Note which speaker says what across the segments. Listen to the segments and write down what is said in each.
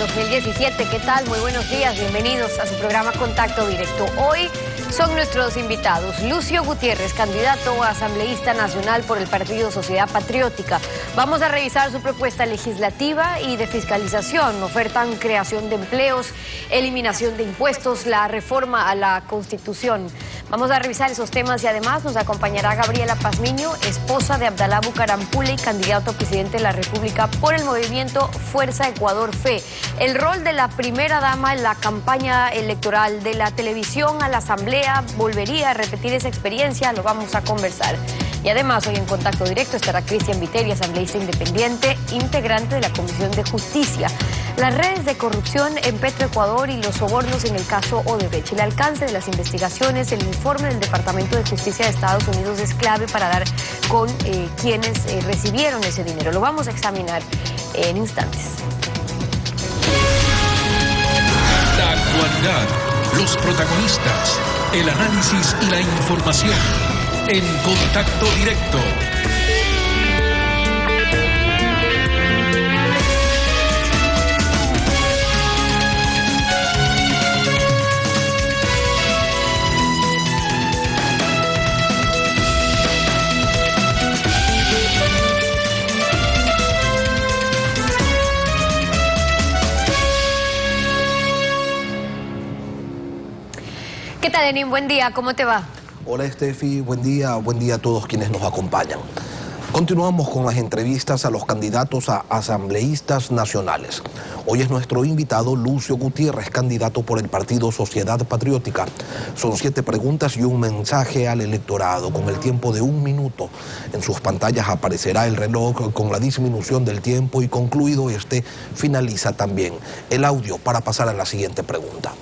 Speaker 1: 2017. ¿Qué tal? Muy buenos días, bienvenidos a su programa Contacto Directo. Hoy son nuestros invitados Lucio Gutiérrez, candidato a asambleísta nacional por el Partido Sociedad Patriótica. Vamos a revisar su propuesta legislativa y de fiscalización. Ofertan creación de empleos, eliminación de impuestos, la reforma a la Constitución. Vamos a revisar esos temas y además nos acompañará Gabriela Pazmiño, esposa de Abdalá Bucarampula y candidato a presidente de la República por el movimiento Fuerza Ecuador Fe. El rol de la primera dama en la campaña electoral de la televisión a la asamblea, ¿volvería a repetir esa experiencia? Lo vamos a conversar. Y además hoy en Contacto Directo estará Cristian Viteri, asambleísta independiente, integrante de la Comisión de Justicia. Las redes de corrupción en Petroecuador y los sobornos en el caso Odebrecht. El alcance de las investigaciones, el informe del Departamento de Justicia de Estados Unidos es clave para dar con quienes recibieron ese dinero. Lo vamos a examinar en instantes.
Speaker 2: La actualidad, los protagonistas, el análisis y la información en Contacto Directo.
Speaker 1: ¿Qué tal, Lenín? Buen día, ¿cómo te va?
Speaker 3: Hola, Estefi, buen día a todos quienes nos acompañan. Continuamos con las entrevistas a los candidatos a asambleístas nacionales. Hoy es nuestro invitado Lucio Gutiérrez, candidato por el Partido Sociedad Patriótica. Son 7 preguntas y un mensaje al electorado con el tiempo de 1 minuto. En sus pantallas aparecerá el reloj con la disminución del tiempo y concluido este, finaliza también el audio para pasar a la siguiente pregunta.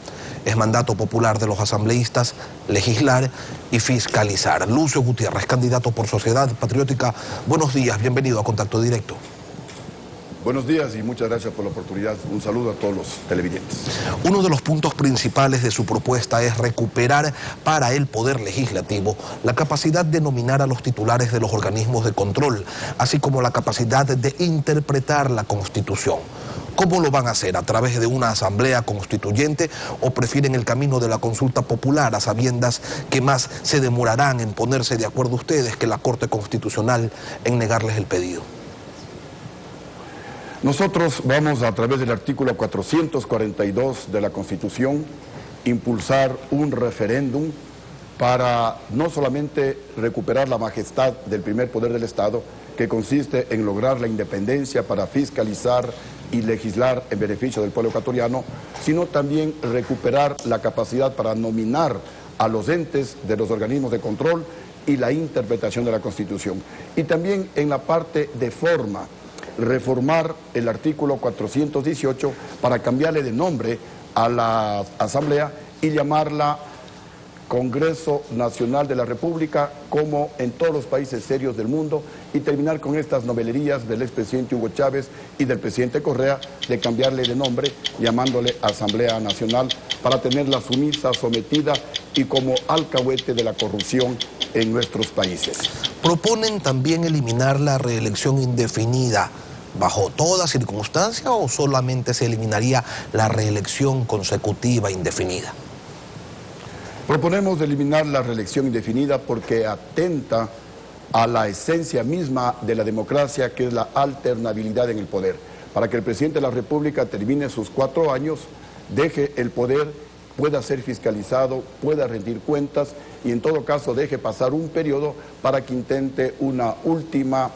Speaker 3: Es mandato popular de los asambleístas legislar y fiscalizar. Lucio Gutiérrez, candidato por Sociedad Patriótica. Buenos días, bienvenido a Contacto Directo.
Speaker 4: Buenos días y muchas gracias por la oportunidad. Un saludo a todos los televidentes.
Speaker 3: Uno de los puntos principales de su propuesta es recuperar para el Poder Legislativo la capacidad de nominar a los titulares de los organismos de control, así como la capacidad de interpretar la Constitución. ¿Cómo lo van a hacer? ¿A través de una asamblea constituyente o prefieren el camino de la consulta popular a sabiendas que más se demorarán en ponerse de acuerdo ustedes que la Corte Constitucional en negarles el pedido?
Speaker 4: Nosotros vamos a través del artículo 442 de la Constitución impulsar un referéndum para no solamente recuperar la majestad del primer poder del Estado, que consiste en lograr la independencia para fiscalizar y legislar en beneficio del pueblo ecuatoriano, sino también recuperar la capacidad para nominar a los entes de los organismos de control y la interpretación de la Constitución. Y también en la parte de forma, reformar el artículo 418 para cambiarle de nombre a la Asamblea y llamarla Congreso Nacional de la República, como en todos los países serios del mundo, y terminar con estas novelerías del expresidente Hugo Chávez y del presidente Correa de cambiarle de nombre, llamándole Asamblea Nacional, para tenerla sumisa, sometida y como alcahuete de la corrupción en nuestros países.
Speaker 3: ¿Proponen también eliminar la reelección indefinida bajo toda circunstancia o solamente se eliminaría la reelección consecutiva indefinida?
Speaker 4: Proponemos eliminar la reelección indefinida porque atenta a la esencia misma de la democracia, que es la alternabilidad en el poder. Para que el presidente de la República termine sus 4 años, deje el poder, pueda ser fiscalizado, pueda rendir cuentas y en todo caso deje pasar un periodo para que intente una última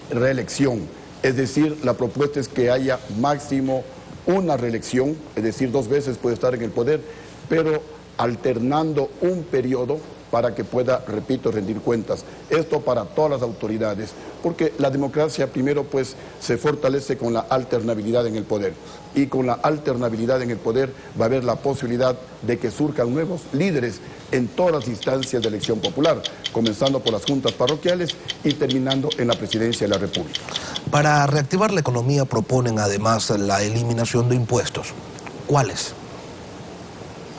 Speaker 4: reelección. Es decir, la propuesta es que haya máximo una reelección, es decir, 2 veces puede estar en el poder, pero alternando un periodo para que pueda, repito, rendir cuentas. Esto para todas las autoridades, porque la democracia primero pues se fortalece con la alternabilidad en el poder, y con la alternabilidad en el poder va a haber la posibilidad de que surjan nuevos líderes en todas las instancias de elección popular, comenzando por las juntas parroquiales y terminando en la presidencia de la República.
Speaker 3: Para reactivar la economía proponen además la eliminación de impuestos. ¿Cuáles?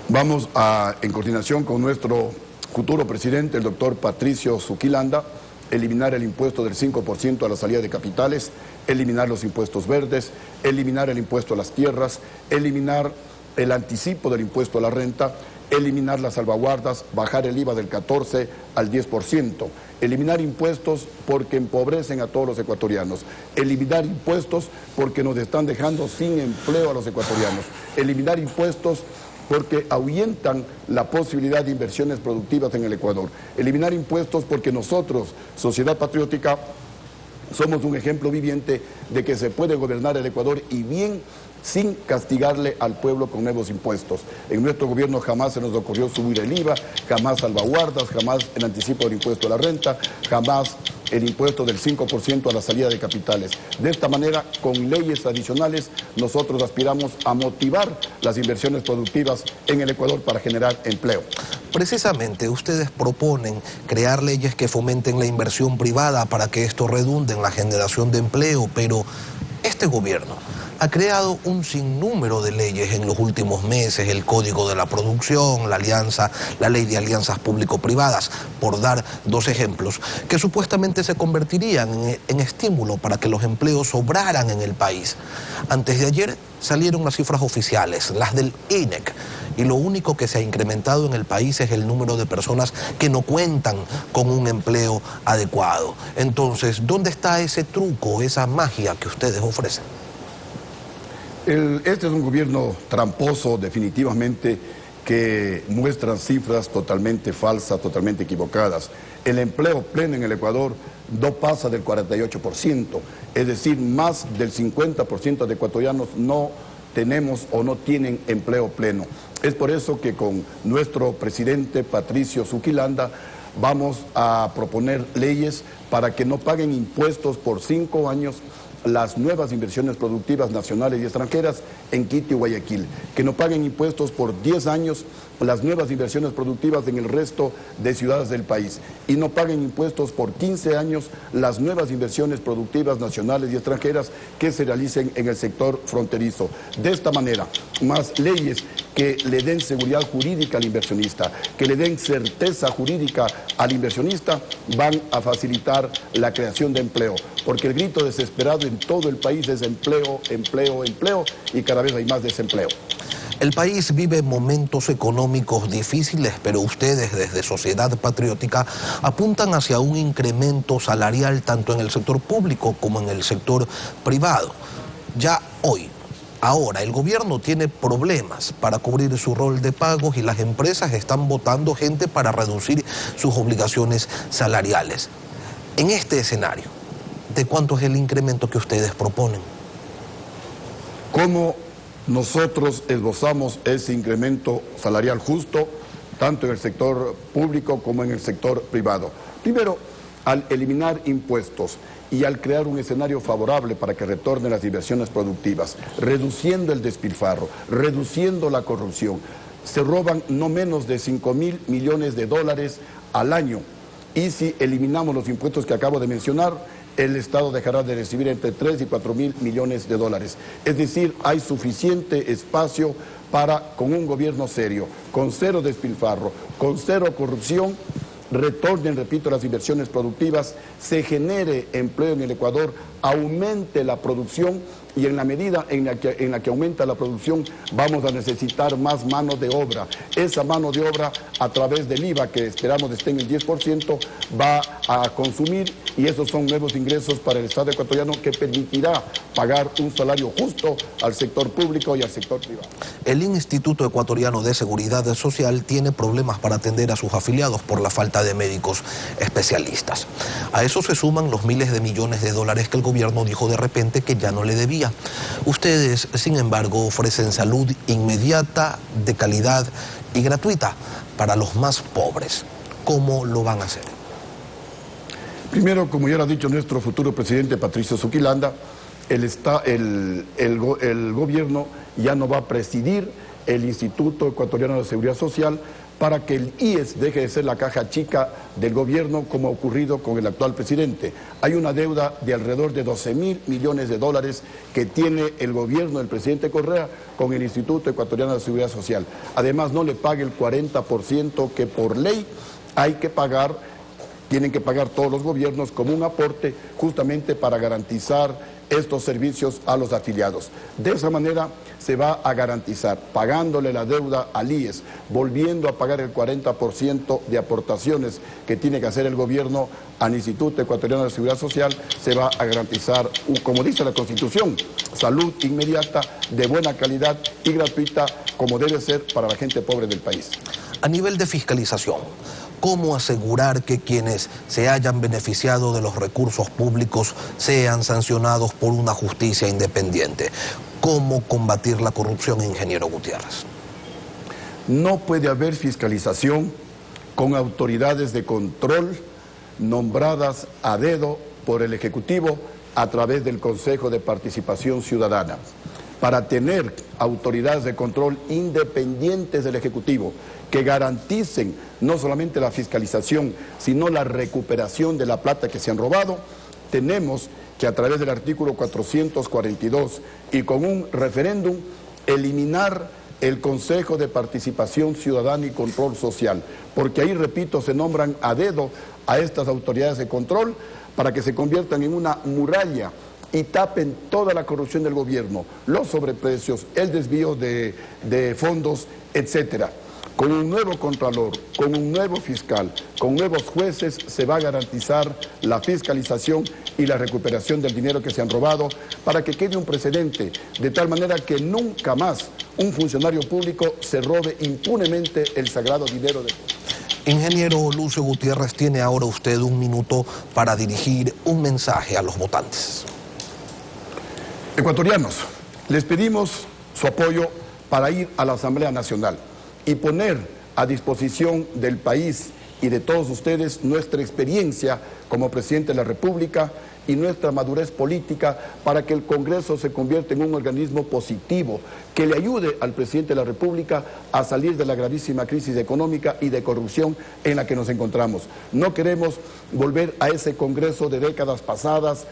Speaker 4: Vamos a, en coordinación con nuestro futuro presidente, el doctor Patricio Zuquilanda, eliminar el impuesto del 5% a la salida de capitales, eliminar los impuestos verdes, eliminar el impuesto a las tierras, eliminar el anticipo del impuesto a la renta, eliminar las salvaguardas, bajar el IVA del 14 al 10%, eliminar impuestos porque empobrecen a todos los ecuatorianos, eliminar impuestos porque nos están dejando sin empleo a los ecuatorianos, eliminar impuestos porque ahuyentan la posibilidad de inversiones productivas en el Ecuador, eliminar impuestos porque nosotros, Sociedad Patriótica, somos un ejemplo viviente de que se puede gobernar el Ecuador y bien sin castigarle al pueblo con nuevos impuestos. En nuestro gobierno jamás se nos ocurrió subir el IVA, jamás salvaguardas, jamás el anticipo del impuesto a la renta, jamás el impuesto del 5% a la salida de capitales. De esta manera, con leyes adicionales, nosotros aspiramos a motivar las inversiones productivas en el Ecuador para generar empleo.
Speaker 3: Precisamente, ustedes proponen crear leyes que fomenten la inversión privada para que esto redunde en la generación de empleo, pero este gobierno ha creado un sinnúmero de leyes en los últimos meses, el Código de la Producción, la Ley de Alianzas Público-Privadas, por dar dos ejemplos, que supuestamente se convertirían en estímulo para que los empleos sobraran en el país. Antes de ayer salieron las cifras oficiales, las del INEC, y lo único que se ha incrementado en el país es el número de personas que no cuentan con un empleo adecuado. Entonces, ¿dónde está ese truco, esa magia que ustedes ofrecen?
Speaker 4: Este es un gobierno tramposo, definitivamente, que muestran cifras totalmente falsas, totalmente equivocadas. El empleo pleno en el Ecuador no pasa del 48%, es decir, más del 50% de ecuatorianos no tenemos o no tienen empleo pleno. Es por eso que con nuestro presidente Patricio Zuquilanda vamos a proponer leyes para que no paguen impuestos por 5 años las nuevas inversiones productivas nacionales y extranjeras en Quito y Guayaquil, que no paguen impuestos por 10 años las nuevas inversiones productivas en el resto de ciudades del país y no paguen impuestos por 15 años las nuevas inversiones productivas nacionales y extranjeras que se realicen en el sector fronterizo. De esta manera, más leyes que le den seguridad jurídica al inversionista, que le den certeza jurídica al inversionista, van a facilitar la creación de empleo, porque el grito desesperado en todo el país es empleo, empleo, empleo, y cada vez hay más desempleo.
Speaker 3: El país vive momentos económicos difíciles, pero ustedes desde Sociedad Patriótica apuntan hacia un incremento salarial tanto en el sector público como en el sector privado. Ya hoy, ahora, el gobierno tiene problemas para cubrir su rol de pagos y las empresas están votando gente para reducir sus obligaciones salariales. En este escenario, ¿de cuánto es el incremento que ustedes proponen?
Speaker 4: ¿Cómo nosotros esbozamos ese incremento salarial justo, tanto en el sector público como en el sector privado? Primero, al eliminar impuestos y al crear un escenario favorable para que retornen las inversiones productivas, reduciendo el despilfarro, reduciendo la corrupción. Se roban no menos de 5.000 millones de dólares al año, y si eliminamos los impuestos que acabo de mencionar, el Estado dejará de recibir entre 3 y 4.000 millones de dólares. Es decir, hay suficiente espacio para, con un gobierno serio, con cero despilfarro, con cero corrupción, retornen, repito, las inversiones productivas, se genere empleo en el Ecuador, aumente la producción, y en la medida en la que aumenta la producción vamos a necesitar más mano de obra. Esa mano de obra, a través del IVA, que esperamos esté en el 10%, va a consumir, y esos son nuevos ingresos para el Estado ecuatoriano que permitirá pagar un salario justo al sector público y al sector privado.
Speaker 3: El Instituto Ecuatoriano de Seguridad Social tiene problemas para atender a sus afiliados por la falta de médicos especialistas. A eso se suman los miles de millones de dólares que el gobierno dijo de repente que ya no le debía. Ustedes, sin embargo, ofrecen salud inmediata, de calidad y gratuita para los más pobres. ¿Cómo lo van a hacer?
Speaker 4: Primero, como ya lo ha dicho nuestro futuro presidente Patricio Zuquilanda, el gobierno ya no va a presidir el Instituto Ecuatoriano de Seguridad Social para que el IES deje de ser la caja chica del gobierno, como ha ocurrido con el actual presidente. Hay una deuda de alrededor de 12.000 millones de dólares que tiene el gobierno del presidente Correa con el Instituto Ecuatoriano de Seguridad Social. Además, no le pague el 40% que por ley hay que pagar tienen que pagar todos los gobiernos como un aporte justamente para garantizar estos servicios a los afiliados. De esa manera se va a garantizar, pagándole la deuda al IES, volviendo a pagar el 40% de aportaciones que tiene que hacer el gobierno al Instituto Ecuatoriano de Seguridad Social, se va a garantizar, como dice la Constitución, salud inmediata, de buena calidad y gratuita, como debe ser para la gente pobre del país.
Speaker 3: A nivel de fiscalización, ¿cómo asegurar que quienes se hayan beneficiado de los recursos públicos sean sancionados por una justicia independiente? ¿Cómo combatir la corrupción, ingeniero Gutiérrez?
Speaker 4: No puede haber fiscalización con autoridades de control nombradas a dedo por el Ejecutivo a través del Consejo de Participación Ciudadana. Para tener autoridades de control independientes del Ejecutivo que garanticen no solamente la fiscalización, sino la recuperación de la plata que se han robado, tenemos que a través del artículo 442 y con un referéndum eliminar el Consejo de Participación Ciudadana y Control Social, porque ahí, repito, se nombran a dedo a estas autoridades de control para que se conviertan en una muralla y tapen toda la corrupción del gobierno, los sobreprecios, el desvío de fondos, etcétera. Con un nuevo contralor, con un nuevo fiscal, con nuevos jueces, se va a garantizar la fiscalización y la recuperación del dinero que se han robado para que quede un precedente, de tal manera que nunca más un funcionario público se robe impunemente el sagrado dinero de...
Speaker 3: Ingeniero Lucio Gutiérrez, tiene ahora usted un minuto para dirigir un mensaje a los votantes.
Speaker 4: Ecuatorianos, les pedimos su apoyo para ir a la Asamblea Nacional y poner a disposición del país y de todos ustedes nuestra experiencia como presidente de la República y nuestra madurez política para que el Congreso se convierta en un organismo positivo que le ayude al presidente de la República a salir de la gravísima crisis económica y de corrupción en la que nos encontramos. No queremos volver a ese Congreso de décadas pasadas,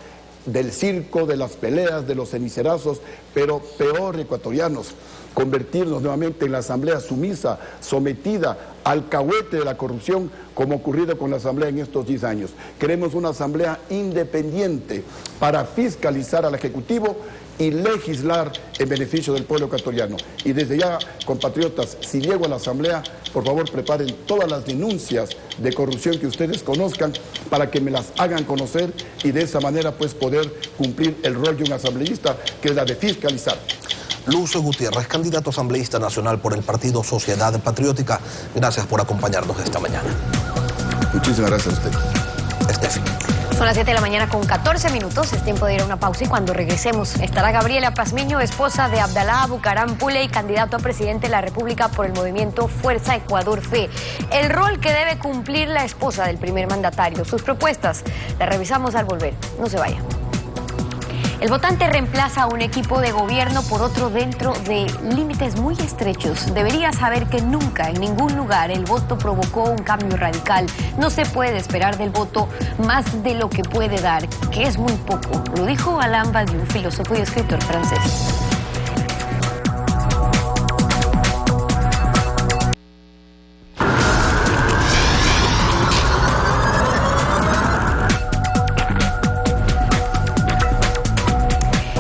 Speaker 4: del circo, de las peleas, de los cenicerazos, pero peor, ecuatorianos, convertirnos nuevamente en la asamblea sumisa, sometida al alcahuete de la corrupción, como ha ocurrido con la asamblea en estos 10 años. Queremos una asamblea independiente para fiscalizar al Ejecutivo y legislar en beneficio del pueblo ecuatoriano. Y desde ya, compatriotas, si llego a la asamblea, por favor preparen todas las denuncias de corrupción que ustedes conozcan para que me las hagan conocer y de esa manera pues poder cumplir el rol de un asambleísta, que es la de fiscalizar.
Speaker 3: Lucio Gutiérrez, candidato asambleísta nacional por el Partido Sociedad Patriótica, gracias por acompañarnos esta mañana.
Speaker 4: Muchísimas gracias a usted.
Speaker 3: Estefi.
Speaker 1: Son las 7 de la mañana con 14 minutos, es tiempo de ir a una pausa y cuando regresemos estará Gabriela Pazmiño, esposa de Abdalá Bucaram Pule y candidato a presidente de la República por el movimiento Fuerza Ecuador Fe. El rol que debe cumplir la esposa del primer mandatario, sus propuestas, las revisamos al volver. No se vaya. El votante reemplaza a un equipo de gobierno por otro dentro de límites muy estrechos. Debería saber que nunca, en ningún lugar, el voto provocó un cambio radical. No se puede esperar del voto más de lo que puede dar, que es muy poco. Lo dijo Alain Badiou, filósofo y escritor francés.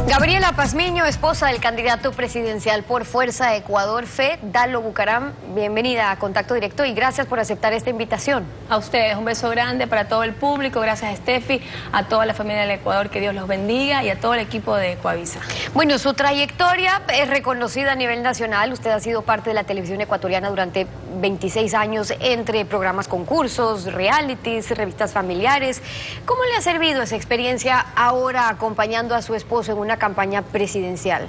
Speaker 1: Gabriela Pazmiño, esposa del candidato presidencial por Fuerza Ecuador Fe, Dalo Bucaram, bienvenida a Contacto Directo y gracias por aceptar esta invitación.
Speaker 5: A ustedes, un beso grande para todo el público, gracias a Estefi, a toda la familia del Ecuador, que Dios los bendiga, y a todo el equipo de Ecuavisa.
Speaker 1: Bueno, su trayectoria es reconocida a nivel nacional, usted ha sido parte de la televisión ecuatoriana durante 26 años entre programas, concursos, realities, revistas familiares. ¿Cómo le ha servido esa experiencia ahora acompañando a su esposo en una campaña presidencial?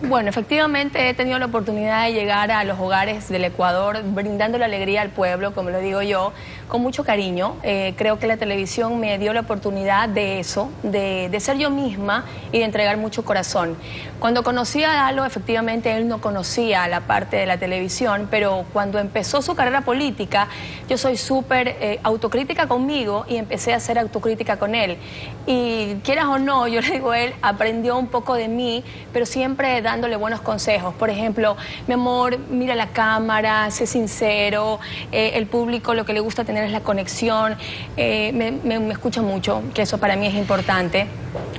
Speaker 5: Bueno, efectivamente he tenido la oportunidad de llegar a los hogares del Ecuador brindando la alegría al pueblo, como lo digo yo, con mucho cariño. Creo que la televisión me dio la oportunidad de eso, de ser yo misma y de entregar mucho corazón. Cuando conocí a Dalo, efectivamente él no conocía la parte de la televisión, pero cuando empezó su carrera política, yo soy súper autocrítica conmigo y empecé a ser autocrítica con él. Y quieras o no, yo le digo, él aprendió un poco de mí, pero siempre dándole buenos consejos. Por ejemplo, mi amor, mira la cámara, sé sincero, el público lo que le gusta tener manera es la conexión. Me escucha mucho, que eso para mí es importante.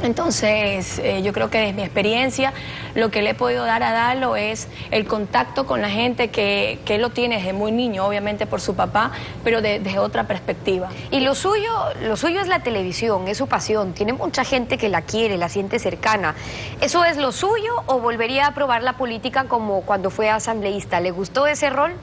Speaker 5: Entonces, yo creo que desde mi experiencia, lo que le he podido dar a Dalo es el contacto con la gente que él lo tiene desde muy niño, obviamente por su papá, pero desde otra perspectiva.
Speaker 1: Y lo suyo es la televisión, es su pasión. Tiene mucha gente que la quiere, la siente cercana. ¿Eso es lo suyo o volvería a probar la política como cuando fue asambleísta? ¿Le gustó ese rol?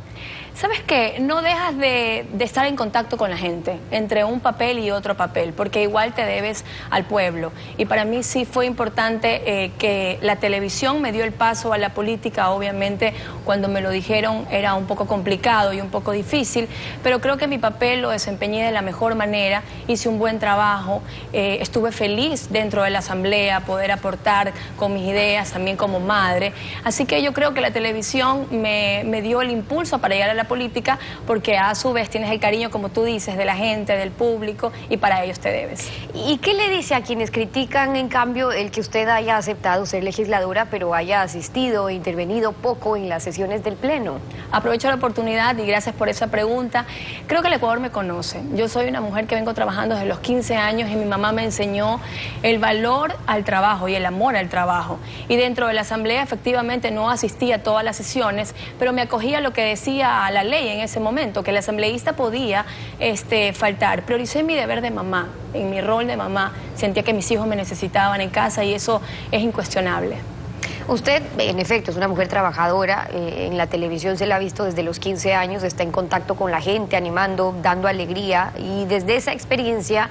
Speaker 5: ¿Sabes qué? No dejas de estar en contacto con la gente, entre un papel y otro papel, porque igual te debes al pueblo. Y para mí sí fue importante que la televisión me dio el paso a la política. Obviamente, cuando me lo dijeron era un poco complicado y un poco difícil, pero creo que mi papel lo desempeñé de la mejor manera, hice un buen trabajo, estuve feliz dentro de la asamblea, poder aportar con mis ideas, también como madre. Así que yo creo que la televisión me dio el impulso para llegar a la política, porque a su vez tienes el cariño, como tú dices, de la gente, del público, y para ellos te debes.
Speaker 1: ¿Y qué le dice a quienes critican, en cambio, el que usted haya aceptado ser legisladora, pero haya asistido e intervenido poco en las sesiones del Pleno?
Speaker 5: Aprovecho la oportunidad y gracias por esa pregunta. Creo que el Ecuador me conoce. Yo soy una mujer que vengo trabajando desde los 15 años y mi mamá me enseñó el valor al trabajo y el amor al trabajo. Y dentro de la asamblea, efectivamente, no asistí a todas las sesiones, pero me acogía a lo que decía la ley en ese momento, que el asambleísta podía faltar. Prioricé mi deber de mamá, en mi rol de mamá, sentía que mis hijos me necesitaban en casa y eso es incuestionable.
Speaker 1: Usted, en efecto, es una mujer trabajadora, en la televisión se la ha visto desde los 15 años, está en contacto con la gente, animando, dando alegría, y desde esa experiencia,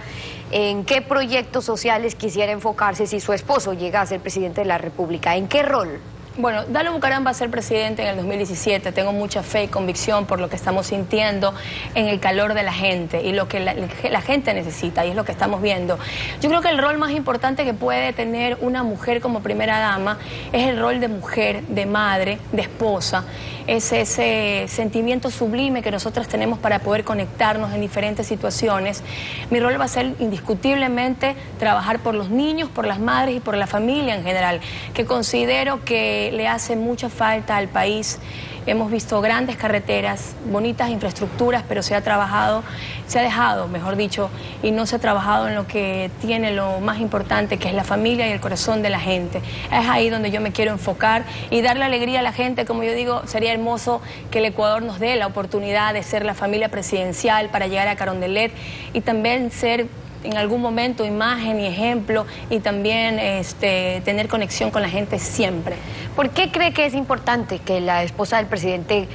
Speaker 1: ¿en qué proyectos sociales quisiera enfocarse si su esposo llega a ser presidente de la República? ¿En qué rol?
Speaker 5: Bueno, Dalo Bucaram va a ser presidente en el 2017. Tengo mucha fe y convicción por lo que estamos sintiendo en el calor de la gente y lo que la gente necesita, y es lo que estamos viendo. Yo creo que el rol más importante que puede tener una mujer como primera dama es el rol de mujer, de madre, de esposa. Es ese sentimiento sublime que nosotras tenemos para poder conectarnos en diferentes situaciones. Mi rol va a ser indiscutiblemente trabajar por los niños, por las madres y por la familia en general, que considero que le hace mucha falta al país. Hemos visto grandes carreteras, bonitas infraestructuras, pero se ha dejado, mejor dicho, y no se ha trabajado en lo que tiene lo más importante, que es la familia y el corazón de la gente. Es ahí donde yo me quiero enfocar y darle alegría a la gente. Como yo digo, sería hermoso que el Ecuador nos dé la oportunidad de ser la familia presidencial para llegar a Carondelet y también ser en algún momento imagen y ejemplo, y también tener conexión con la gente siempre.
Speaker 1: ¿Por qué cree que es importante que la esposa del presidente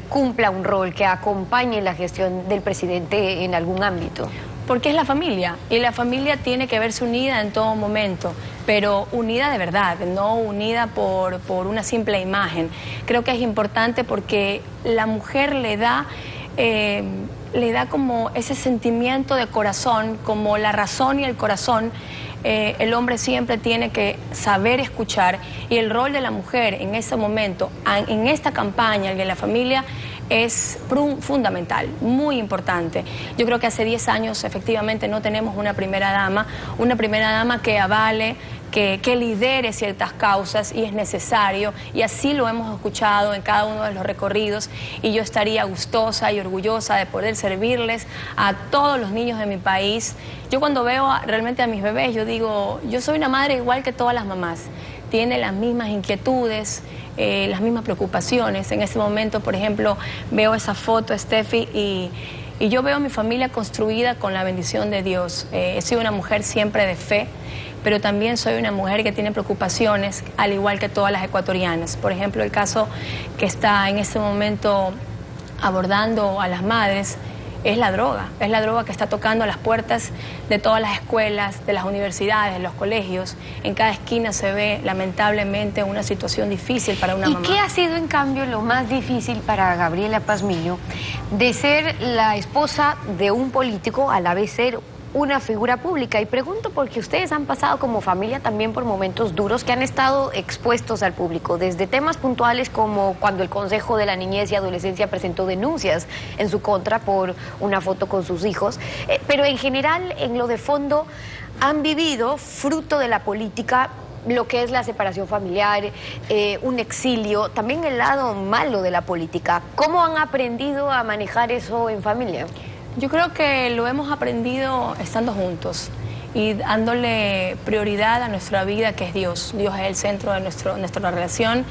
Speaker 1: cumpla un rol, que acompañe la gestión del presidente en algún ámbito?
Speaker 5: Porque es la familia, y la familia tiene que verse unida en todo momento, pero unida de verdad, no unida por una simple imagen. Creo que es importante porque la mujer le da como ese sentimiento de corazón, como la razón y el corazón. El hombre siempre tiene que saber escuchar, y el rol de la mujer en ese momento, en esta campaña, el de la familia, es fundamental, muy importante. Yo creo que hace 10 años efectivamente no tenemos una primera dama que avale, que lidere ciertas causas, y es necesario, y así lo hemos escuchado en cada uno de los recorridos, y yo estaría gustosa y orgullosa de poder servirles a todos los niños de mi país. Yo cuando veo realmente a mis bebés, yo digo, yo soy una madre igual que todas las mamás, tiene las mismas inquietudes, las mismas preocupaciones. En ese momento, por ejemplo, veo esa foto, Steffi, y yo veo a mi familia construida con la bendición de Dios. He sido una mujer siempre de fe, pero también soy una mujer que tiene preocupaciones, al igual que todas las ecuatorianas. Por ejemplo, el caso que está en este momento abordando a las madres es la droga que está tocando a las puertas de todas las escuelas, de las universidades, de los colegios. En cada esquina se ve, lamentablemente, una situación difícil para una mamá.
Speaker 1: ¿Y qué ha sido, en cambio, lo más difícil para Gabriela Pazmiño de ser la esposa de un político, a la vez ser una figura pública? Y pregunto porque ustedes han pasado como familia también por momentos duros que han estado expuestos al público, desde temas puntuales como cuando el Consejo de la Niñez y Adolescencia presentó denuncias en su contra por una foto con sus hijos, pero en general, en lo de fondo, han vivido, fruto de la política, lo que es la separación familiar, un exilio, también el lado malo de la política. ¿Cómo han aprendido a manejar eso en familia?
Speaker 5: Yo creo que lo hemos aprendido estando juntos y dándole prioridad a nuestra vida, que es Dios. Dios es el centro de nuestra relación,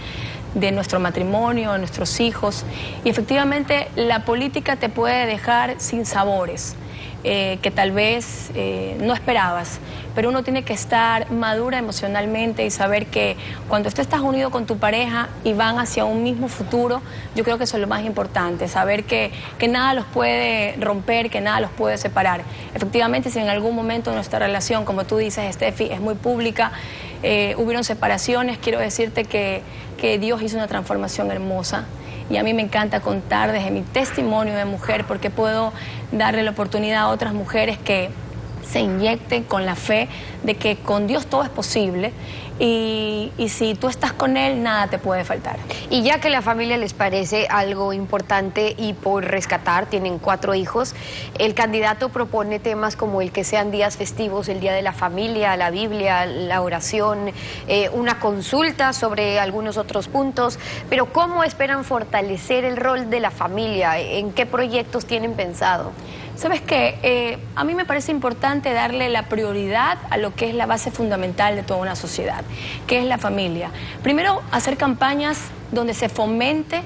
Speaker 5: de nuestro matrimonio, de nuestros hijos. Y efectivamente la política te puede dejar sin sabores, que tal vez no esperabas, pero uno tiene que estar madura emocionalmente y saber que cuando tú estás unido con tu pareja y van hacia un mismo futuro, yo creo que eso es lo más importante, saber que nada los puede romper, que nada los puede separar. Efectivamente, si en algún momento nuestra relación, como tú dices, Steffi, es muy pública, hubieron separaciones, quiero decirte que Dios hizo una transformación hermosa. Y a mí me encanta contar desde mi testimonio de mujer, porque puedo darle la oportunidad a otras mujeres que se inyecten con la fe de que con Dios todo es posible y si tú estás con Él, nada te puede faltar.
Speaker 1: Y ya que la familia les parece algo importante y por rescatar, tienen 4 hijos, el candidato propone temas como el que sean días festivos, el Día de la Familia, la Biblia, la oración, una consulta sobre algunos otros puntos, pero ¿cómo esperan fortalecer el rol de la familia? ¿En qué proyectos tienen pensado?
Speaker 5: ¿Sabes qué? A mí me parece importante darle la prioridad a lo que es la base fundamental de toda una sociedad, que es la familia. Primero, hacer campañas donde se fomente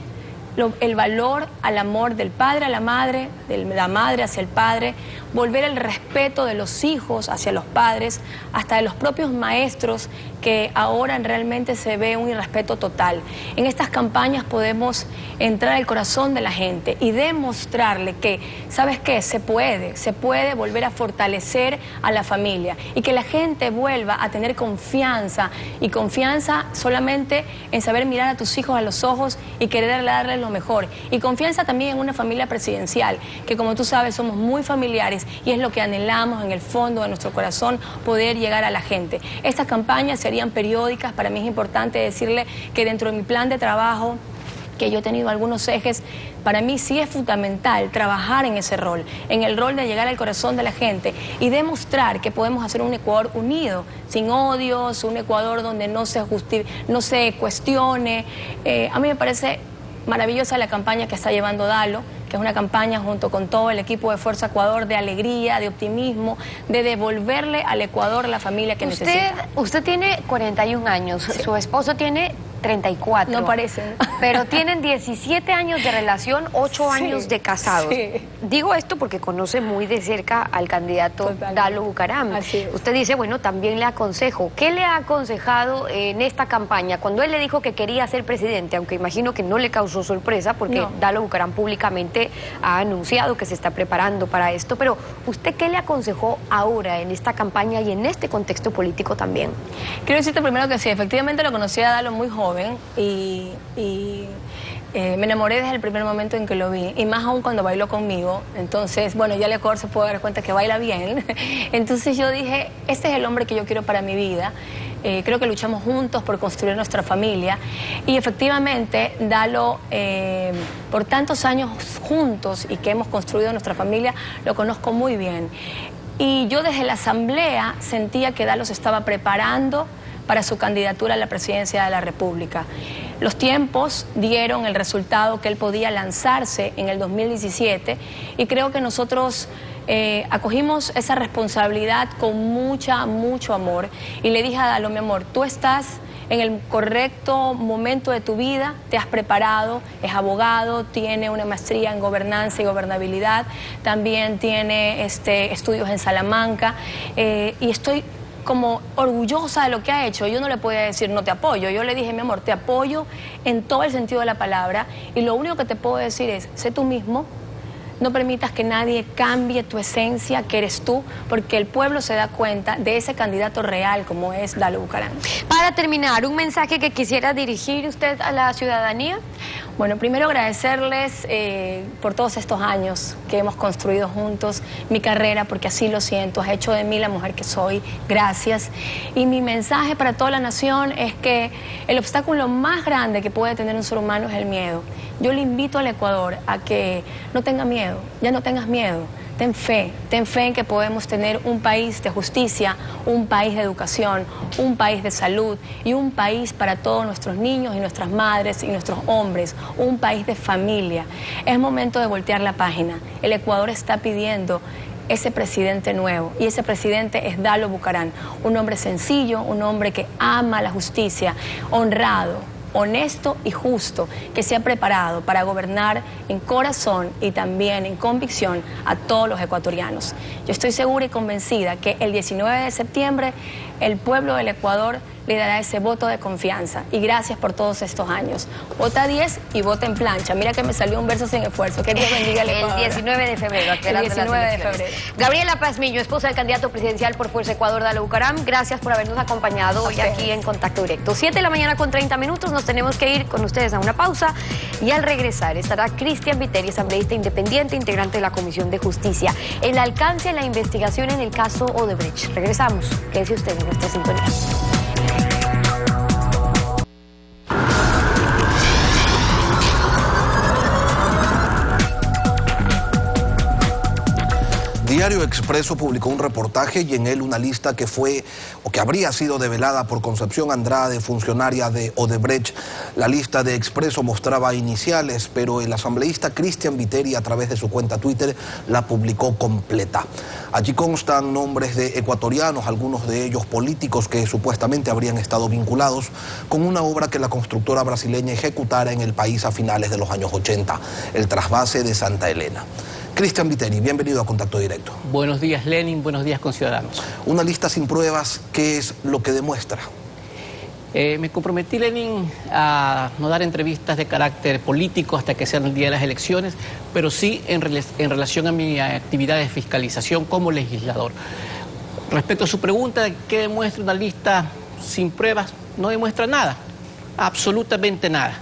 Speaker 5: el valor al amor del padre a la madre, de la madre hacia el padre, volver el respeto de los hijos hacia los padres, hasta de los propios maestros, que ahora realmente se ve un irrespeto total. En estas campañas podemos entrar al corazón de la gente y demostrarle que, ¿sabes qué? Se puede volver a fortalecer a la familia y que la gente vuelva a tener confianza, y confianza solamente en saber mirar a tus hijos a los ojos y querer darles lo mejor, y confianza también en una familia presidencial, que como tú sabes somos muy familiares y es lo que anhelamos en el fondo de nuestro corazón, poder llegar a la gente. Estas campañas serían periódicas. Para mí es importante decirle que dentro de mi plan de trabajo, que yo he tenido algunos ejes, para mí sí es fundamental trabajar en ese rol, en el rol de llegar al corazón de la gente y demostrar que podemos hacer un Ecuador unido, sin odios, un Ecuador donde no se cuestione. A mí me parece maravillosa la campaña que está llevando Dalo, que es una campaña junto con todo el equipo de Fuerza Ecuador de alegría, de optimismo, de devolverle al Ecuador la familia que necesita.
Speaker 1: Usted tiene 41 años, sí. Su esposo tiene 34.
Speaker 5: No parecen.
Speaker 1: Pero tienen 17 años de relación, 8 años de casados.
Speaker 5: Sí.
Speaker 1: Digo esto porque conoce muy de cerca al candidato Dalo Bucaram. Usted dice, bueno, también le aconsejo. ¿Qué le ha aconsejado en esta campaña? Cuando él le dijo que quería ser presidente, aunque imagino que no le causó sorpresa, porque no. Dalo Bucaram públicamente ha anunciado que se está preparando para esto, pero ¿usted qué le aconsejó ahora en esta campaña y en este contexto político también?
Speaker 5: Quiero decirte primero que sí, efectivamente lo conocí a Dalo muy joven y me enamoré desde el primer momento en que lo vi, y más aún cuando bailó conmigo. Entonces, bueno, ya Ecuador se puede dar cuenta que baila bien. Entonces yo dije, este es el hombre que yo quiero para mi vida. Creo que luchamos juntos por construir nuestra familia, y efectivamente Dalo, por tantos años juntos y que hemos construido nuestra familia, lo conozco muy bien. Y yo desde la asamblea sentía que Dalo se estaba preparando para su candidatura a la presidencia de la República. Los tiempos dieron el resultado que él podía lanzarse en el 2017, y creo que nosotros acogimos esa responsabilidad con mucho amor, y le dije a Dalo, mi amor, tú estás en el correcto momento de tu vida, te has preparado, es abogado, tiene una maestría en gobernanza y gobernabilidad, también tiene estudios en Salamanca, y estoy como orgullosa de lo que ha hecho. Yo no le podía decir no te apoyo, yo le dije, mi amor, te apoyo en todo el sentido de la palabra, y lo único que te puedo decir es, sé tú mismo, no permitas que nadie cambie tu esencia, que eres tú, porque el pueblo se da cuenta de ese candidato real como es Dalo Bucaram.
Speaker 1: Para terminar, ¿un mensaje que quisiera dirigir usted a la ciudadanía?
Speaker 5: Bueno, primero agradecerles por todos estos años que hemos construido juntos mi carrera, porque así lo siento, has hecho de mí la mujer que soy, gracias. Y mi mensaje para toda la nación es que el obstáculo más grande que puede tener un ser humano es el miedo. Yo le invito al Ecuador a que no tenga miedo, ya no tengas miedo, ten fe en que podemos tener un país de justicia, un país de educación, un país de salud y un país para todos nuestros niños y nuestras madres y nuestros hombres, un país de familia. Es momento de voltear la página. El Ecuador está pidiendo ese presidente nuevo, y ese presidente es Dalo Bucaram, un hombre sencillo, un hombre que ama la justicia, honrado, honesto y justo, que se ha preparado para gobernar en corazón y también en convicción a todos los ecuatorianos. Yo estoy segura y convencida que el 19 de septiembre el pueblo del Ecuador le dará ese voto de confianza. Y gracias por todos estos años. Vota 10 y vota en plancha. Mira que me salió un verso sin esfuerzo. Que Dios bendiga al Ecuador.
Speaker 1: El 19 de febrero.
Speaker 5: El 19 de febrero.
Speaker 1: Gabriela Pazmiño, esposa del candidato presidencial por Fuerza Ecuador, Dalo Bucaram, gracias por habernos acompañado hoy aquí en Contacto Directo. 7 de la mañana con 30 minutos. Nos tenemos que ir con ustedes a una pausa. Y al regresar estará Cristian Viteri, asambleísta independiente, integrante de la Comisión de Justicia. El alcance de la investigación en el caso Odebrecht. Regresamos. Quédese usted en nuestra sintonía.
Speaker 3: Diario Expreso publicó un reportaje y en él una lista que fue o que habría sido develada por Concepción Andrade, funcionaria de Odebrecht. La lista de Expreso mostraba iniciales, pero el asambleísta Cristian Viteri, a través de su cuenta Twitter, la publicó completa. Allí constan nombres de ecuatorianos, algunos de ellos políticos que supuestamente habrían estado vinculados con una obra que la constructora brasileña ejecutara en el país a finales de los años 80, el trasvase de Santa Elena. Cristian Viteri, bienvenido a Contacto Directo.
Speaker 6: Buenos días, Lenin. Buenos días, conciudadanos.
Speaker 3: Una lista sin pruebas, ¿qué es lo que demuestra?
Speaker 6: Me comprometí, Lenin, a no dar entrevistas de carácter político hasta que sean el día de las elecciones, pero sí en relación a mi actividad de fiscalización como legislador. Respecto a su pregunta, ¿qué demuestra una lista sin pruebas? No demuestra nada, absolutamente nada.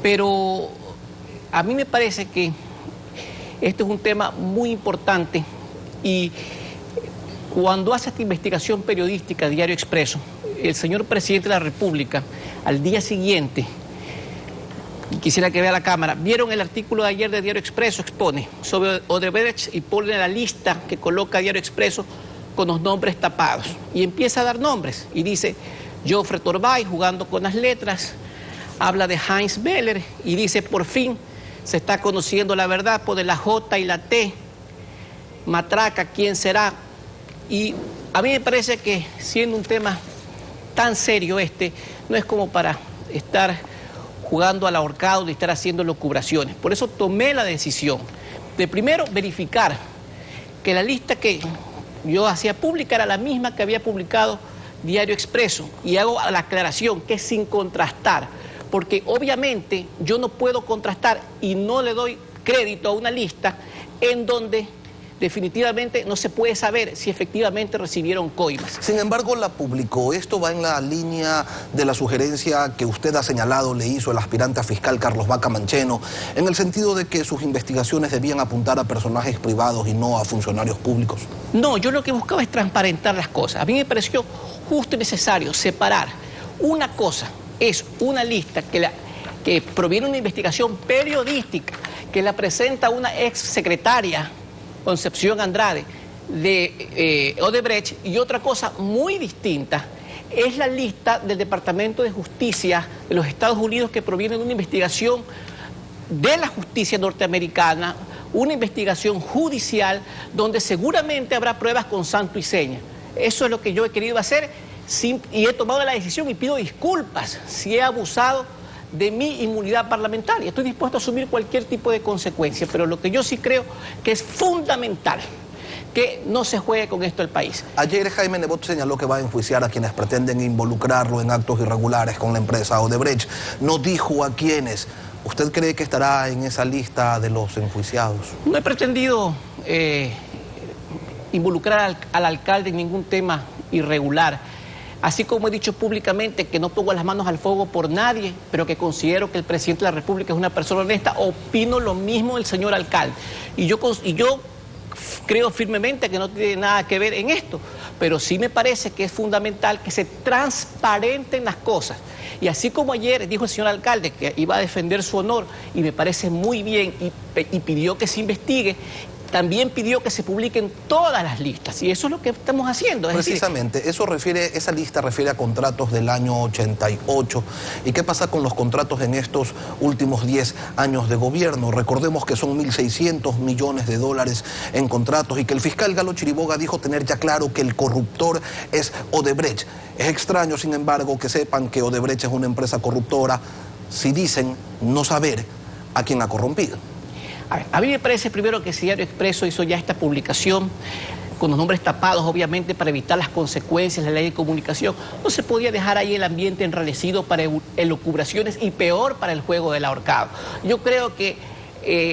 Speaker 6: Pero a mí me parece que este es un tema muy importante y cuando hace esta investigación periodística Diario Expreso, el señor presidente de la República, al día siguiente, y quisiera que vea la cámara, vieron el artículo de ayer de Diario Expreso, expone sobre Odebrecht y pone la lista que coloca Diario Expreso con los nombres tapados y empieza a dar nombres y dice Joffre Torbay jugando con las letras, habla de Heinz Beller y dice por fin se está conociendo la verdad, pone la J y la T, matraca, ¿quién será? Y a mí me parece que siendo un tema tan serio no es como para estar jugando al ahorcado ni estar haciendo locubraciones. Por eso tomé la decisión de primero verificar que la lista que yo hacía pública era la misma que había publicado Diario Expreso y hago la aclaración que es sin contrastar, porque obviamente yo no puedo contrastar y no le doy crédito a una lista en donde definitivamente no se puede saber si efectivamente recibieron coimas.
Speaker 3: Sin embargo, la publicó. Esto va en la línea de la sugerencia que usted ha señalado, le hizo el aspirante a fiscal Carlos Vaca Mancheno, en el sentido de que sus investigaciones debían apuntar a personajes privados y no a funcionarios públicos.
Speaker 6: No, yo lo que buscaba es transparentar las cosas. A mí me pareció justo y necesario separar. Una cosa es una lista que proviene de una investigación periodística que la presenta una ex secretaria, Concepción Andrade, de Odebrecht, y otra cosa muy distinta es la lista del Departamento de Justicia de los Estados Unidos que proviene de una investigación de la justicia norteamericana, una investigación judicial donde seguramente habrá pruebas con santo y seña. Eso es lo que yo he querido hacer y he tomado la decisión y pido disculpas si he abusado de mi inmunidad parlamentaria. Estoy dispuesto a asumir cualquier tipo de consecuencia, pero lo que yo sí creo que es fundamental que no se juegue con esto el país.
Speaker 3: Ayer Jaime Nebot señaló que va a enjuiciar a quienes pretenden involucrarlo en actos irregulares con la empresa Odebrecht. No dijo a quiénes. ¿Usted cree que estará en esa lista de los enjuiciados? No
Speaker 6: he pretendido involucrar al alcalde en ningún tema irregular. Así como he dicho públicamente que no pongo las manos al fuego por nadie, pero que considero que el presidente de la República es una persona honesta, opino lo mismo del señor alcalde. Y yo creo firmemente que no tiene nada que ver en esto, pero sí me parece que es fundamental que se transparenten las cosas. Y así como ayer dijo el señor alcalde que iba a defender su honor, y me parece muy bien, y pidió que se investigue, también pidió que se publiquen todas las listas, y eso es lo que estamos haciendo.
Speaker 3: Precisamente, esa lista refiere a contratos del año 88. ¿Y qué pasa con los contratos en estos últimos 10 años de gobierno? Recordemos que son 1.600 millones de dólares en contratos y que el fiscal Galo Chiriboga dijo tener ya claro que el corruptor es Odebrecht. Es extraño, sin embargo, que sepan que Odebrecht es una empresa corruptora si dicen no saber a quién ha corrompido.
Speaker 6: A mí me parece primero que si Diario Expreso hizo ya esta publicación con los nombres tapados, obviamente, para evitar las consecuencias de la ley de comunicación. No se podía dejar ahí el ambiente enrarecido para elucubraciones y peor para el juego del ahorcado. Yo creo que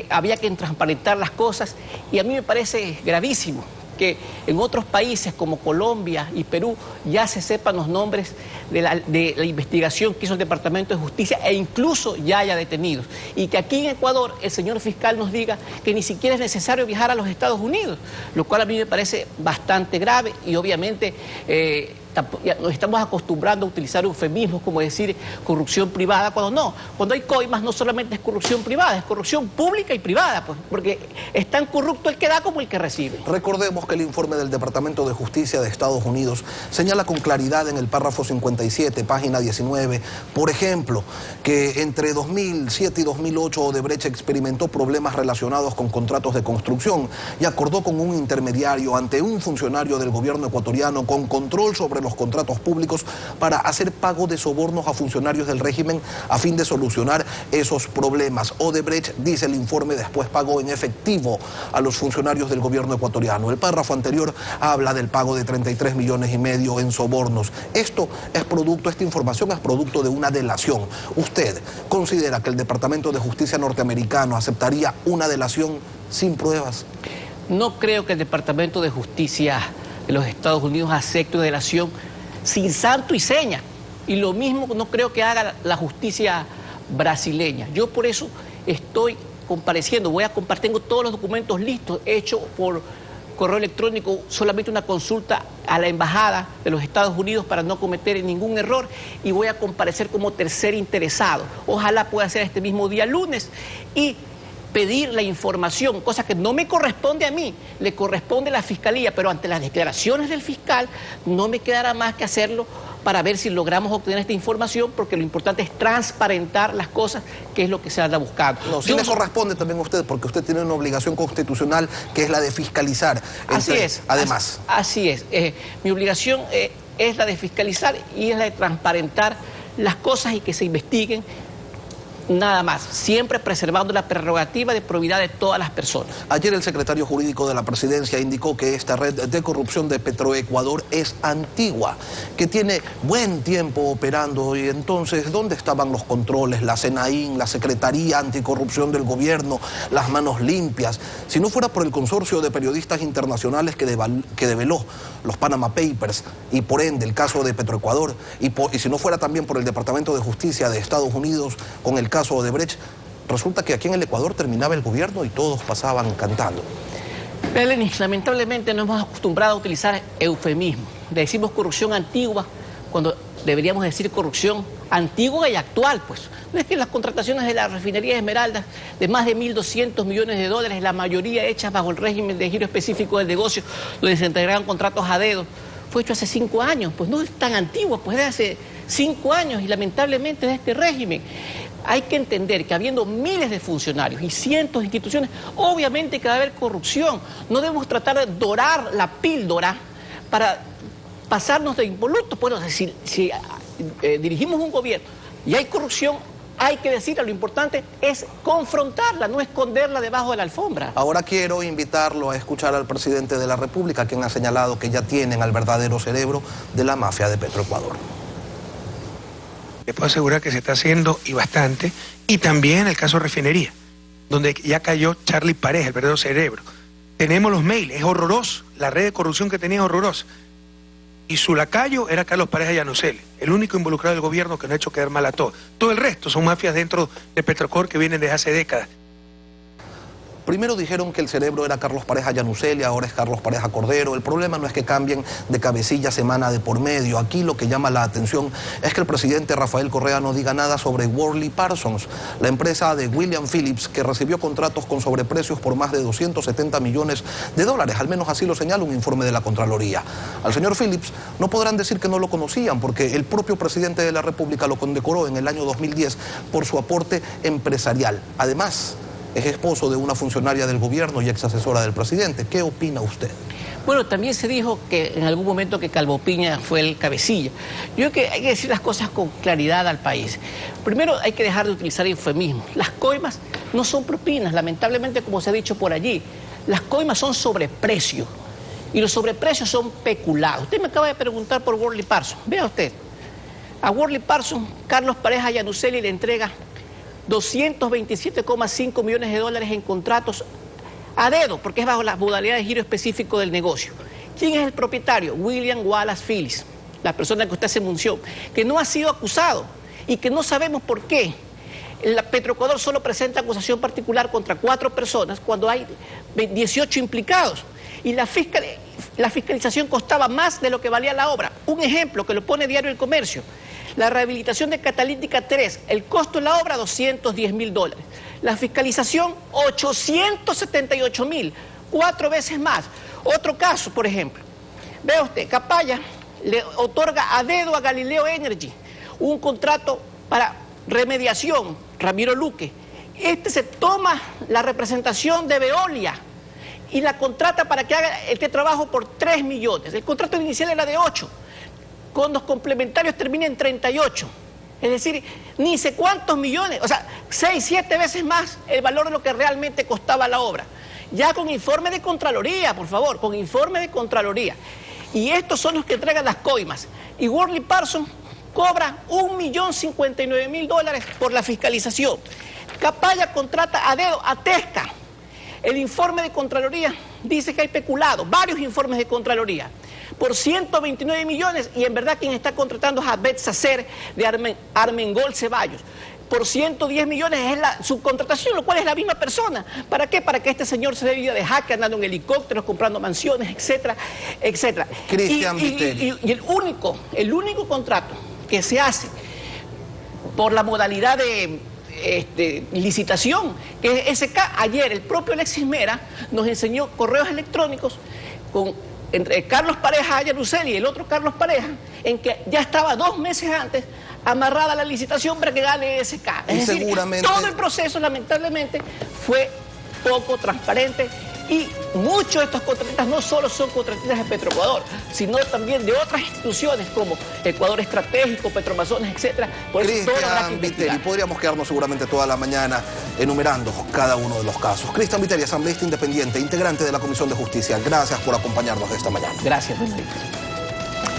Speaker 6: había que transparentar las cosas y a mí me parece gravísimo que en otros países como Colombia y Perú ya se sepan los nombres de la investigación que hizo el Departamento de Justicia e incluso ya haya detenidos. Y que aquí en Ecuador el señor fiscal nos diga que ni siquiera es necesario viajar a los Estados Unidos, lo cual a mí me parece bastante grave y obviamente nos estamos acostumbrando a utilizar eufemismos como decir corrupción privada, cuando hay coimas no solamente es corrupción privada, es corrupción pública y privada, pues, porque es tan corrupto el que da como el que recibe.
Speaker 3: Recordemos que el informe del Departamento de Justicia de Estados Unidos señala con claridad en el párrafo 57, página 19, por ejemplo, que entre 2007 y 2008 Odebrecht experimentó problemas relacionados con contratos de construcción y acordó con un intermediario ante un funcionario del gobierno ecuatoriano con control sobre los contratos públicos para hacer pago de sobornos a funcionarios del régimen a fin de solucionar esos problemas. Odebrecht, dice el informe, después pagó en efectivo a los funcionarios del gobierno ecuatoriano. El párrafo anterior habla del pago de 33,5 millones en sobornos. Esta información es producto de una delación. ¿Usted considera que el Departamento de Justicia norteamericano aceptaría una delación sin pruebas?
Speaker 6: No creo que el Departamento de Justicia de los Estados Unidos acepte una delación sin santo y seña. Y lo mismo no creo que haga la justicia brasileña. Yo por eso estoy compareciendo, tengo todos los documentos listos, hechos por correo electrónico, solamente una consulta a la Embajada de los Estados Unidos para no cometer ningún error y voy a comparecer como tercer interesado. Ojalá pueda ser este mismo día lunes y pedir la información, cosa que no me corresponde a mí, le corresponde a la Fiscalía, pero ante las declaraciones del fiscal no me quedará más que hacerlo para ver si logramos obtener esta información, porque lo importante es transparentar las cosas, que es lo que se anda buscando.
Speaker 3: No, sí le corresponde también a usted, porque usted tiene una obligación constitucional que es la de fiscalizar.
Speaker 6: Así es.
Speaker 3: Además.
Speaker 6: Así es. Mi obligación es la de fiscalizar y es la de transparentar las cosas y que se investiguen. Nada más, siempre preservando la prerrogativa de probidad de todas las personas.
Speaker 3: Ayer el secretario jurídico de la presidencia indicó que esta red de corrupción de Petroecuador es antigua, que tiene buen tiempo operando y entonces, ¿dónde estaban los controles, la SENAIN, la Secretaría Anticorrupción del Gobierno, las manos limpias? Si no fuera por el consorcio de periodistas internacionales que develó los Panama Papers y por ende el caso de Petroecuador y si no fuera también por el Departamento de Justicia de Estados Unidos con el caso Odebrecht, resulta que aquí en el Ecuador terminaba el gobierno y todos pasaban cantando.
Speaker 6: Lenis, lamentablemente nos hemos acostumbrado a utilizar eufemismos. Decimos corrupción antigua cuando deberíamos decir corrupción antigua y actual, pues. No es que las contrataciones de la refinería de Esmeraldas de más de 1.200 millones de dólares, la mayoría hechas bajo el régimen de giro específico del negocio, donde se entregaban contratos a dedo, fue hecho hace 5 años, pues no es tan antiguo, pues de hace 5 años y lamentablemente de este régimen. Hay que entender que habiendo miles de funcionarios y cientos de instituciones, obviamente que va a haber corrupción. No debemos tratar de dorar la píldora para pasarnos de involutos. Bueno, si dirigimos un gobierno y hay corrupción, hay que decirla, lo importante es confrontarla, no esconderla debajo de la alfombra.
Speaker 3: Ahora quiero invitarlo a escuchar al presidente de la República, quien ha señalado que ya tienen al verdadero cerebro de la mafia de Petroecuador.
Speaker 7: Le puedo asegurar que se está haciendo y bastante, y también en el caso de refinería, donde ya cayó Charlie Pareja, el verdadero cerebro. Tenemos los mails, es horroroso, la red de corrupción que tenía es horrorosa. Y su lacayo era Carlos Pareja Llanucel, el único involucrado del gobierno que no ha hecho quedar mal a todos. Todo el resto son mafias dentro de Petroecuador que vienen desde hace décadas.
Speaker 3: Primero dijeron que el cerebro era Carlos Pareja Yanuseli, ahora es Carlos Pareja Cordero. El problema no es que cambien de cabecilla semana de por medio. Aquí lo que llama la atención es que el presidente Rafael Correa no diga nada sobre Worley Parsons, la empresa de William Phillips que recibió contratos con sobreprecios por más de 270 millones de dólares. Al menos así lo señala un informe de la Contraloría. Al señor Phillips no podrán decir que no lo conocían, porque el propio presidente de la República lo condecoró en el año 2010 por su aporte empresarial. Además, es esposo de una funcionaria del gobierno y ex asesora del presidente. ¿Qué opina usted?
Speaker 6: Bueno, también se dijo que en algún momento que Calvo Piña fue el cabecilla. Yo creo que hay que decir las cosas con claridad al país. Primero, hay que dejar de utilizar eufemismos. Las coimas no son propinas, lamentablemente, como se ha dicho por allí. Las coimas son sobreprecios y los sobreprecios son peculados. Usted me acaba de preguntar por Worley Parsons. Vea usted, a Worley Parsons, Carlos Pareja Yanuseli le entrega 227,5 millones de dólares en contratos a dedo, porque es bajo la modalidad de giro específico del negocio. ¿Quién es el propietario? William Wallace Phillips, la persona que usted hace mención, que no ha sido acusado y que no sabemos por qué. Petroecuador solo presenta acusación particular contra 4 personas cuando hay 18 implicados. Y la fiscalización costaba más de lo que valía la obra. Un ejemplo que lo pone Diario El Comercio. La rehabilitación de Catalítica 3, el costo de la obra, $210.000. La fiscalización, $878.000, 4 veces más. Otro caso, por ejemplo. Vea usted, Capaya le otorga a dedo a Galileo Energy un contrato para remediación, Ramiro Luque. Este se toma la representación de Veolia y la contrata para que haga este trabajo por 3 millones. El contrato inicial era de 8. Con los complementarios termina en 38. Es decir, ni sé cuántos millones, o sea, 6, 7 veces más el valor de lo que realmente costaba la obra. Ya con informe de Contraloría, por favor, con informe de Contraloría. Y estos son los que entregan las coimas. Y Worley Parsons cobra $1.059.000 por la fiscalización. Capaya contrata a dedo a Tesca. El informe de Contraloría dice que hay peculado, varios informes de Contraloría, por 129 millones, y en verdad quien está contratando es a Betsacer de Armengol Ceballos. Por 110 millones es la subcontratación, lo cual es la misma persona. ¿Para qué? Para que este señor se dé vida de jaque andando en helicópteros, comprando mansiones, etcétera, etcétera.
Speaker 3: Cristian Viteri.
Speaker 6: Y el único contrato que se hace por la modalidad de licitación, que es SK, ayer el propio Alexis Mera nos enseñó correos electrónicos entre Carlos Pareja Yanuseli y el otro Carlos Pareja, en que ya estaba 2 meses antes amarrada la licitación para que gane SK. Es decir, todo el proceso lamentablemente fue poco transparente, y muchos de estos contratistas no solo son contratistas de Petroecuador, sino también de otras instituciones como Ecuador Estratégico, Petroamazonas, etcétera. Por eso todo habrá que investigar.
Speaker 3: Y podríamos quedarnos seguramente toda la mañana enumerando cada uno de los casos. Cristian Viteri, asambleísta independiente, integrante de la Comisión de Justicia. Gracias por acompañarnos esta mañana.
Speaker 6: Gracias.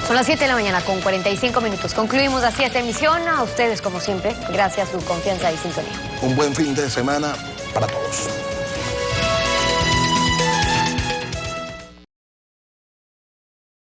Speaker 1: Son las 7 de la mañana con 45 minutos. Concluimos así esta emisión. A ustedes, como siempre, gracias por su confianza y sintonía.
Speaker 3: Un buen fin de semana para todos.